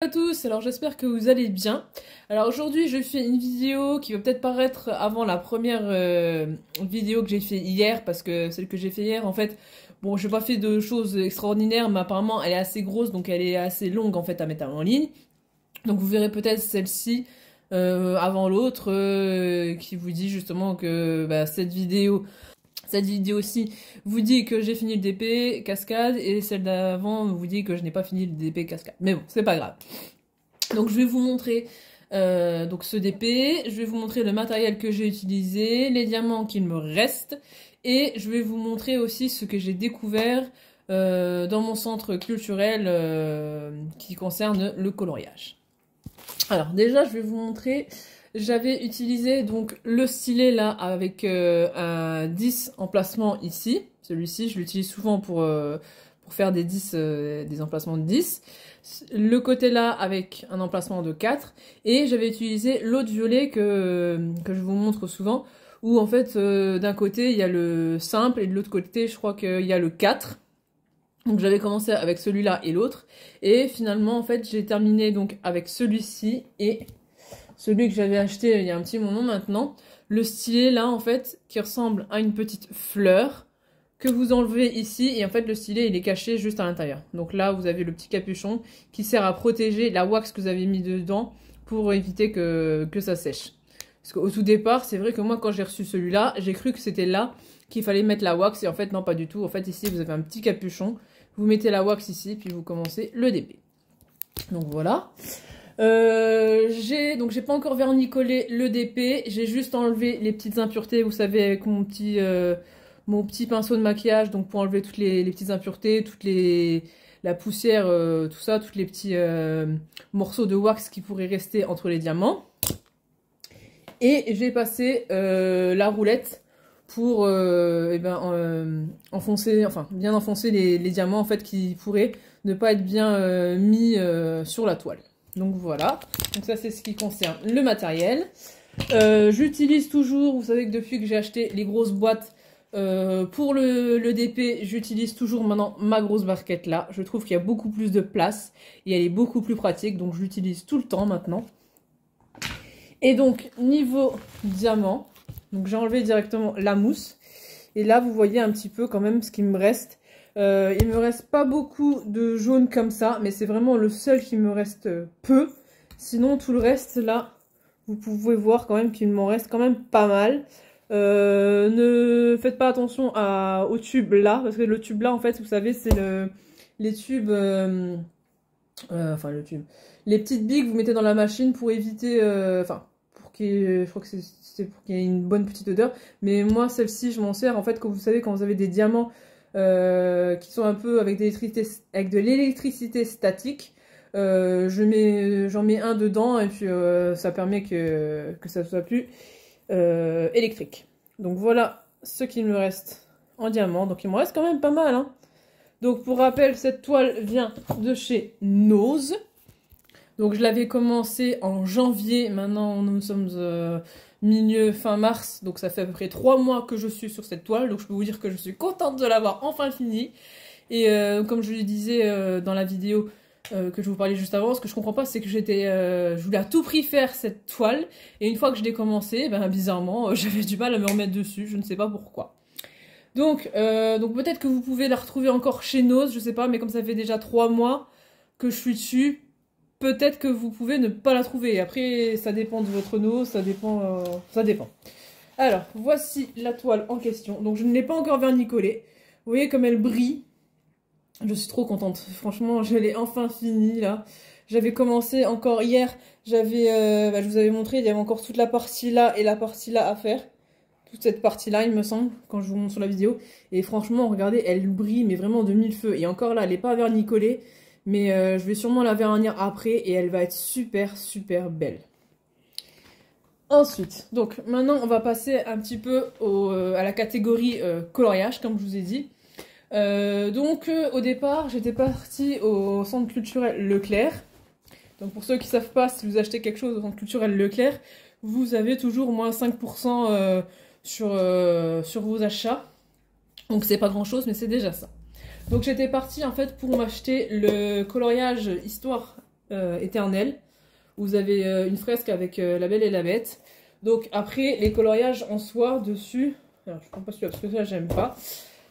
à tous, alors j'espère que vous allez bien. Alors aujourd'hui je fais une vidéo qui va peut-être paraître avant la première vidéo que j'ai fait hier, parce que celle que j'ai fait hier en fait, bon j'ai pas fait de choses extraordinaires mais apparemment elle est assez grosse donc elle est assez longue en fait à mettre en ligne. Donc vous verrez peut-être celle-ci avant l'autre qui vous dit justement que cette vidéo-ci vous dit que j'ai fini le DP cascade et celle d'avant vous dit que je n'ai pas fini le DP cascade. Mais bon, c'est pas grave. Donc je vais vous montrer donc ce DP, je vais vous montrer le matériel que j'ai utilisé, les diamants qu'il me reste et je vais vous montrer aussi ce que j'ai découvert dans mon centre culturel qui concerne le coloriage. Alors déjà je vais vous montrer. J'avais utilisé donc le stylet là avec un 10 emplacement ici. Celui-ci, je l'utilise souvent pour faire des 10, des emplacements de 10. Le côté là avec un emplacement de 4. Et j'avais utilisé l'autre violet que je vous montre souvent. Où en fait, d'un côté, il y a le simple et de l'autre côté, je crois qu'il y a le 4. Donc j'avais commencé avec celui-là et l'autre. Et finalement, en fait, j'ai terminé donc avec celui-ci et celui que j'avais acheté il y a un petit moment maintenant, le stylet là en fait, qui ressemble à une petite fleur, que vous enlevez ici, et en fait le stylet il est caché juste à l'intérieur. Donc là vous avez le petit capuchon qui sert à protéger la wax que vous avez mis dedans pour éviter que ça sèche. Parce qu'au tout départ, c'est vrai que moi quand j'ai reçu celui-là, j'ai cru que c'était là qu'il fallait mettre la wax, et en fait non pas du tout. En fait ici vous avez un petit capuchon, vous mettez la wax ici, puis vous commencez le DP. Donc voilà. J'ai pas encore vernicolé le DP, j'ai juste enlevé les petites impuretés, vous savez, avec mon petit pinceau de maquillage, donc pour enlever toutes les petites impuretés, la poussière, tout ça, tous les petits morceaux de wax qui pourraient rester entre les diamants. Et j'ai passé la roulette pour enfoncer, enfin bien enfoncer les diamants en fait qui pourraient ne pas être bien mis sur la toile. Donc voilà, donc ça c'est ce qui concerne le matériel. J'utilise toujours, vous savez que depuis que j'ai acheté les grosses boîtes pour le DP, j'utilise toujours maintenant ma grosse barquette là. Je trouve qu'il y a beaucoup plus de place et elle est beaucoup plus pratique, donc je l'utilise tout le temps maintenant. Et donc niveau diamant, donc j'ai enlevé directement la mousse. Et là vous voyez un petit peu quand même ce qui me reste. Il me reste pas beaucoup de jaune comme ça, mais c'est vraiment le seul qui me reste peu. Sinon tout le reste là, vous pouvez voir quand même qu'il m'en reste quand même pas mal. Ne faites pas attention au tube là, parce que le tube là en fait, vous savez, c'est les tubes, enfin le tube, les petites billes que vous mettez dans la machine pour éviter, je crois que c'est pour qu'il y ait une bonne petite odeur. Mais moi celle-ci je m'en sers en fait quand vous savez quand vous avez des diamants qui sont un peu avec de l'électricité statique, j'en mets un dedans et puis ça permet que ça soit plus électrique. Donc voilà ce qu'il me reste en diamant, donc il me reste quand même pas mal, hein. Donc pour rappel, cette toile vient de chez Nose. Donc je l'avais commencé en janvier, maintenant nous sommes milieu fin mars, donc ça fait à peu près 3 mois que je suis sur cette toile, donc je peux vous dire que je suis contente de l'avoir enfin finie. Et comme je le disais dans la vidéo que je vous parlais juste avant, ce que je comprends pas c'est que je voulais à tout prix faire cette toile, et une fois que je l'ai commencé, bizarrement j'avais du mal à me remettre dessus, je ne sais pas pourquoi. Donc peut-être que vous pouvez la retrouver encore chez Nose, je sais pas, mais comme ça fait déjà 3 mois que je suis dessus, peut-être que vous pouvez ne pas la trouver. Après, ça dépend de votre nose, ça dépend. Alors, voici la toile en question. Donc, je ne l'ai pas encore vernicolée. Vous voyez comme elle brille. Je suis trop contente. Franchement, je l'ai enfin finie, là. J'avais commencé encore hier. Je vous avais montré, il y avait encore toute la partie là et la partie là à faire. Toute cette partie-là, il me semble, quand je vous montre sur la vidéo. Et franchement, regardez, elle brille, mais vraiment de mille feux. Et encore là, elle n'est pas vernicolée. Mais je vais sûrement la vernir après et elle va être super super Ensuite, donc maintenant on va passer un petit peu à la catégorie coloriage comme je vous ai dit. Au départ j'étais partie au centre culturel Leclerc. Donc pour ceux qui ne savent pas, si vous achetez quelque chose au centre culturel Leclerc, vous avez toujours moins 5% sur vos achats. Donc c'est pas grand chose mais c'est déjà ça. Donc j'étais partie en fait pour m'acheter le coloriage histoire éternel. Vous avez une fresque avec La Belle et la Bête. Donc après, les coloriages en soi dessus, alors je prends pas celui-là parce que ça j'aime pas,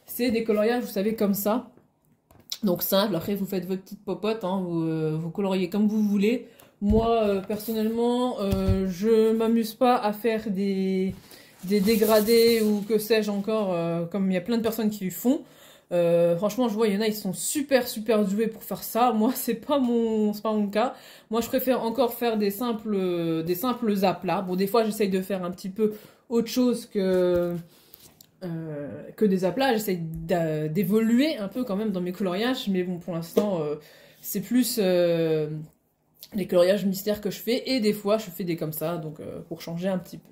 c'est des coloriages, vous savez, comme ça. Donc simple, après vous faites votre petite popote, hein, vous coloriez comme vous voulez. Moi, personnellement, je m'amuse pas à faire des dégradés ou que sais-je encore, comme il y a plein de personnes qui le font. Franchement, je vois, il y en a, ils sont super doués pour faire ça. Moi, c'est pas mon cas. Moi, je préfère encore faire des simples aplats. Bon, des fois, j'essaye de faire un petit peu autre chose que des aplats. J'essaye d'évoluer un peu quand même dans mes coloriages. Mais bon, pour l'instant, c'est plus les coloriages mystères que je fais. Et des fois, je fais des comme ça, donc pour changer un petit peu.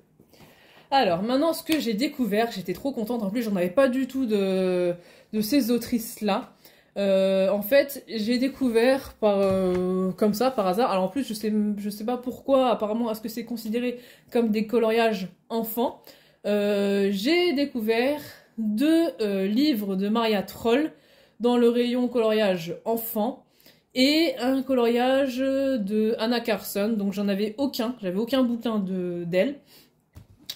Alors, maintenant, ce que j'ai découvert, j'étais trop contente. En plus, j'en avais pas du tout de ces autrices-là. En fait, j'ai découvert comme ça, par hasard. Alors, en plus, je sais pas pourquoi, apparemment, est-ce que c'est considéré comme des coloriages enfants. J'ai découvert 2 livres de Maria Troll dans le rayon coloriage enfant et un coloriage de Anna Carson. Donc, j'avais aucun bouquin d'elle.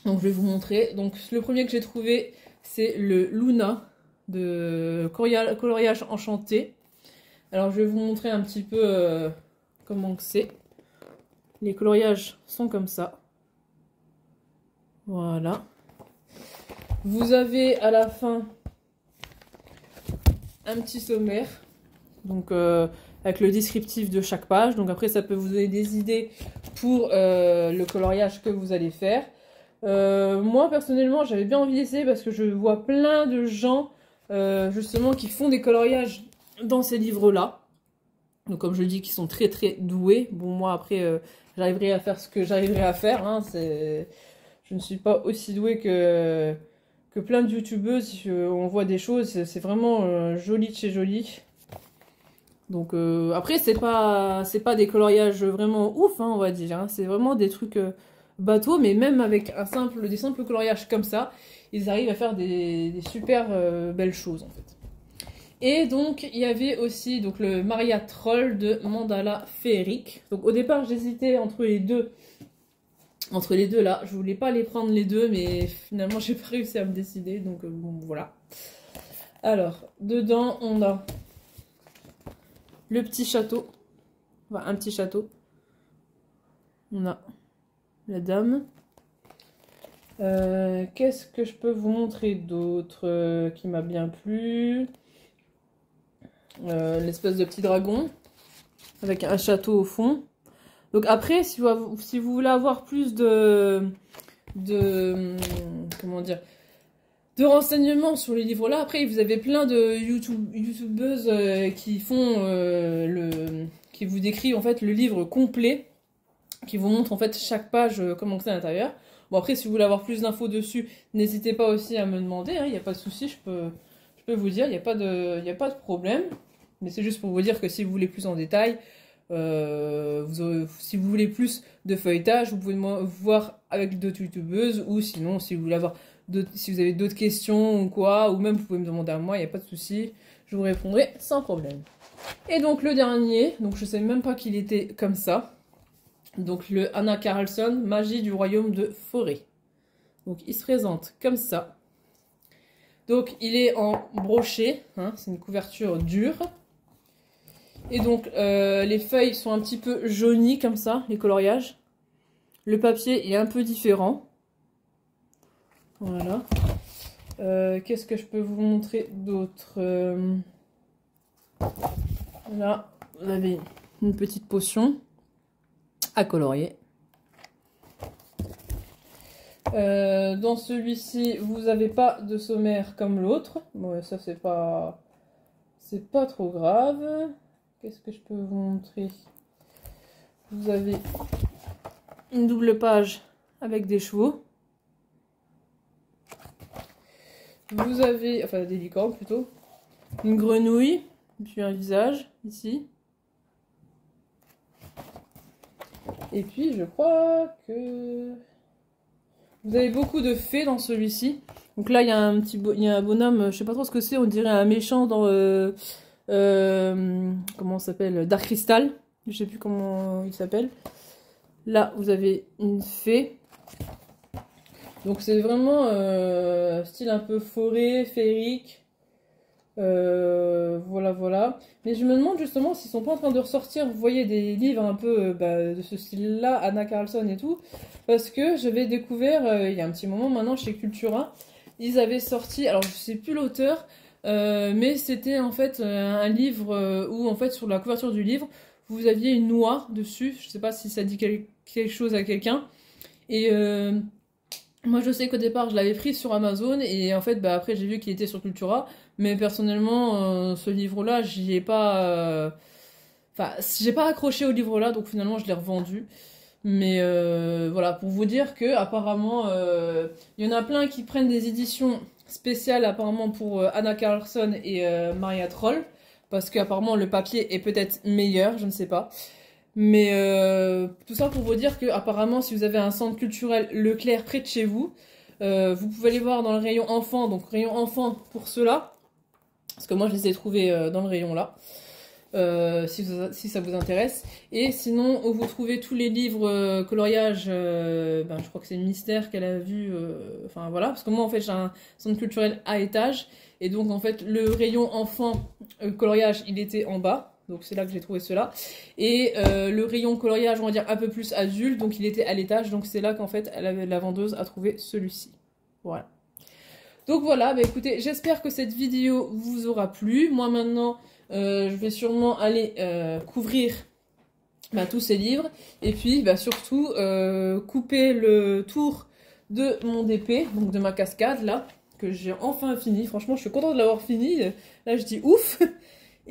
Donc je vais vous montrer. Donc le premier que j'ai trouvé, c'est le Luna de Coloriage Enchanté. Alors je vais vous montrer un petit peu comment que c'est. Les coloriages sont comme ça. Voilà. Vous avez à la fin un petit sommaire. Donc avec le descriptif de chaque page. Donc après ça peut vous donner des idées pour le coloriage que vous allez faire. Moi personnellement j'avais bien envie d'essayer parce que je vois plein de gens justement qui font des coloriages dans ces livres là, donc comme je dis, qui sont très doués. Bon, moi après j'arriverai à faire ce que j'arriverai à faire, hein. Je ne suis pas aussi douée que plein de youtubeuses. On voit des choses, c'est vraiment joli de chez joli. Donc après c'est pas des coloriages vraiment ouf, hein, on va dire, hein. C'est vraiment des trucs bateau, mais même avec des simples coloriages comme ça, ils arrivent à faire des super belles choses en fait. Et donc il y avait aussi donc le Maria Troll de Mandala Féerique. Donc au départ j'hésitais entre les deux là, je voulais pas les prendre les deux, mais finalement j'ai pas réussi à me décider, donc bon voilà. Alors dedans on a le petit château, enfin un petit château, on a la dame. Qu'est-ce que je peux vous montrer d'autre qui m'a bien plu? L'espèce de petit dragon avec un château au fond. Donc après, si vous voulez avoir plus comment dire, de renseignements sur les livres là, après vous avez plein de youtubeuses qui font qui vous décrivent en fait le livre complet, qui vous montre en fait chaque page comment c'est à l'intérieur. Bon après si vous voulez avoir plus d'infos dessus, n'hésitez pas aussi à me demander, hein, il n'y a pas de souci, je peux vous dire, il n'y a pas de problème. Mais c'est juste pour vous dire que si vous voulez plus en détail, si vous voulez plus de feuilletage, vous pouvez voir avec d'autres youtubeuses, ou sinon si vous voulez avoir si vous avez d'autres questions ou quoi, ou même vous pouvez me demander à moi, il n'y a pas de souci, je vous répondrai sans problème. Et donc le dernier, donc je sais même pas qu'il était comme ça. Donc le Anna Carlson, Magie du royaume de Forêt. Donc il se présente comme ça. Donc il est en brochet, hein, c'est une couverture dure. Et donc les feuilles sont un petit peu jaunies comme ça, les coloriages. Le papier est un peu différent. Voilà. Qu'est-ce que je peux vous montrer d'autre? Là, vous avez une petite potion à colorier. Dans celui-ci, vous n'avez pas de sommaire comme l'autre. Bon, ça c'est pas trop grave. Qu'est-ce que je peux vous montrer? Vous avez une double page avec des chevaux. Vous avez, enfin des licornes plutôt, une grenouille, puis un visage ici. Et puis je crois que vous avez beaucoup de fées dans celui-ci. Donc là il y a un bonhomme, je sais pas trop ce que c'est, on dirait un méchant dans comment ça s'appelle, Dark Crystal. je sais plus comment il s'appelle. Là, vous avez une fée. Donc c'est vraiment style un peu forêt, féerique. Voilà, voilà. Mais je me demande justement s'ils sont pas en train de ressortir, vous voyez, des livres un peu de ce style-là, Anna Carlson et tout. Parce que j'avais découvert, il y a un petit moment maintenant, chez Cultura, ils avaient sorti, alors je sais plus l'auteur, mais c'était en fait un livre où en fait sur la couverture du livre, vous aviez une noix dessus. Je sais pas si ça dit quelque chose à quelqu'un. Et moi je sais qu'au départ je l'avais pris sur Amazon et en fait bah, après j'ai vu qu'il était sur Cultura. Mais personnellement ce livre-là j'y ai pas... Enfin j'ai pas accroché au livre-là donc finalement je l'ai revendu. Mais voilà, pour vous dire que apparemment il y en a plein qui prennent des éditions spéciales apparemment pour Anna Carlson et Maria Troll. Parce qu'apparemment le papier est peut-être meilleur, je ne sais pas. Mais tout ça pour vous dire que apparemment si vous avez un centre culturel Leclerc près de chez vous, vous pouvez les voir dans le rayon enfant, donc rayon enfant pour ceux-là. Parce que moi je les ai trouvés dans le rayon là. Si ça vous intéresse. Et sinon, où vous trouvez tous les livres coloriage, ben, je crois que c'est le mystère qu'elle a vu. Enfin voilà, parce que moi en fait j'ai un centre culturel à étage. Et donc en fait le rayon enfant coloriage il était en bas. Donc c'est là que j'ai trouvé cela. Et le rayon coloriage on va dire un peu plus adulte, donc il était à l'étage. Donc c'est là qu'en fait la vendeuse a trouvé celui-ci. Voilà. Donc voilà, bah écoutez, j'espère que cette vidéo vous aura plu. Moi maintenant... je vais sûrement aller couvrir bah, tous ces livres et puis bah, surtout couper le tour de mon DP, donc de ma cascade là, que j'ai enfin fini. Franchement, je suis contente de l'avoir fini. Là, je dis ouf.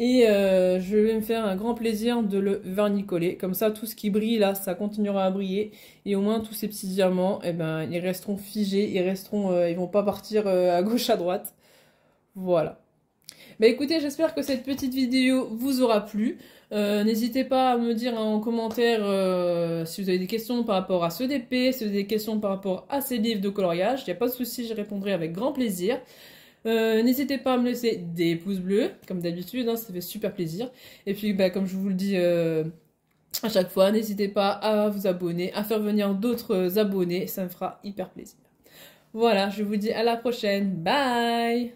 Et je vais me faire un grand plaisir de le vernicoller. Comme ça, tout ce qui brille là, ça continuera à briller. Et au moins, tous ces petits diamants, eh ben, ils resteront figés. Ils vont pas partir à gauche, à droite. Voilà. Bah écoutez, j'espère que cette petite vidéo vous aura plu. N'hésitez pas à me dire en commentaire si vous avez des questions par rapport à ce DP, si vous avez des questions par rapport à ces livres de coloriage. Il n'y a pas de souci, je répondrai avec grand plaisir. N'hésitez pas à me laisser des pouces bleus, comme d'habitude, hein, ça fait super plaisir. Et puis, bah, comme je vous le dis à chaque fois, n'hésitez pas à vous abonner, à faire venir d'autres abonnés, ça me fera hyper plaisir. Voilà, je vous dis à la prochaine. Bye!